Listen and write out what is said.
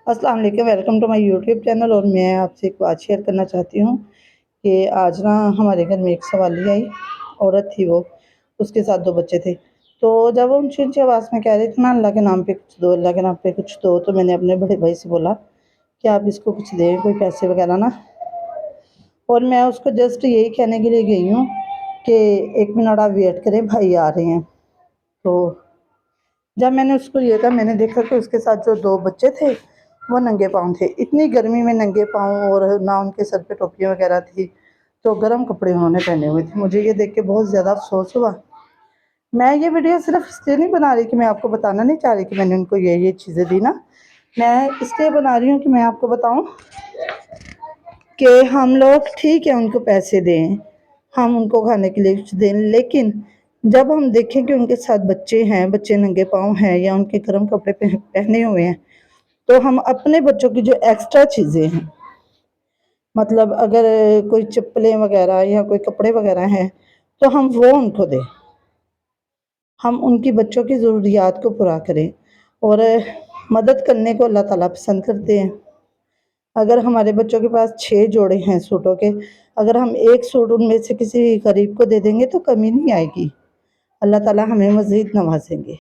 अस्सलाम वालेकुम, welcome to my YouTube channel. और मैं आपसे एक बात शेयर करना चाहती हूँ कि आज ना हमारे घर में एक सवाली आई। औरत थी वो, उसके साथ 2 बच्चे थे। तो जब वो ऊँची ऊँची आवाज़ में कह रही थी ना, अल्लाह के नाम पे कुछ दो, अल्लाह के नाम पे कुछ दो, तो मैंने अपने बड़े भाई से बोला कि आप इसको कुछ दें, कोई पैसे वगैरह ना। और मैं उसको जस्ट यही कहने के लिए गई हूँ कि 1 मिनट आप वेट करें, भाई आ रहे हैं। तो जब मैंने उसको ये कहा, मैंने देखा कि उसके साथ जो 2 बच्चे थे वो नंगे पाँव थे। इतनी गर्मी में नंगे पाँव, और ना उनके सर पे टोपियाँ वगैरह थी, तो गर्म कपड़े उन्होंने पहने हुए थे। मुझे ये देख के बहुत ज़्यादा अफसोस हुआ। मैं ये वीडियो सिर्फ इसलिए नहीं बना रही कि मैं आपको बताना नहीं चाह रही कि मैंने उनको ये चीज़ें दी ना। मैं इसलिए बना रही हूँ कि मैं आपको बताऊँ कि हम लोग ठीक है उनको पैसे दें, हम उनको खाने के लिए कुछ दें, लेकिन जब हम देखें कि उनके साथ बच्चे हैं, बच्चे नंगे पाँव हैं या उनके गर्म कपड़े पहने हुए हैं, तो हम अपने बच्चों की जो एक्स्ट्रा चीज़ें हैं, मतलब अगर कोई चप्पलें वगैरह या कोई कपड़े वगैरह हैं, तो हम वो उनको दें। हम उनकी बच्चों की ज़रूरियात को पूरा करें। और मदद करने को अल्लाह ताला पसंद करते हैं। अगर हमारे बच्चों के पास 6 जोड़े हैं सूटों के, अगर हम एक सूट उनमें से किसी गरीब को दे देंगे तो कमी नहीं आएगी। अल्लाह ताला हमें मज़ीद नवाजेंगे।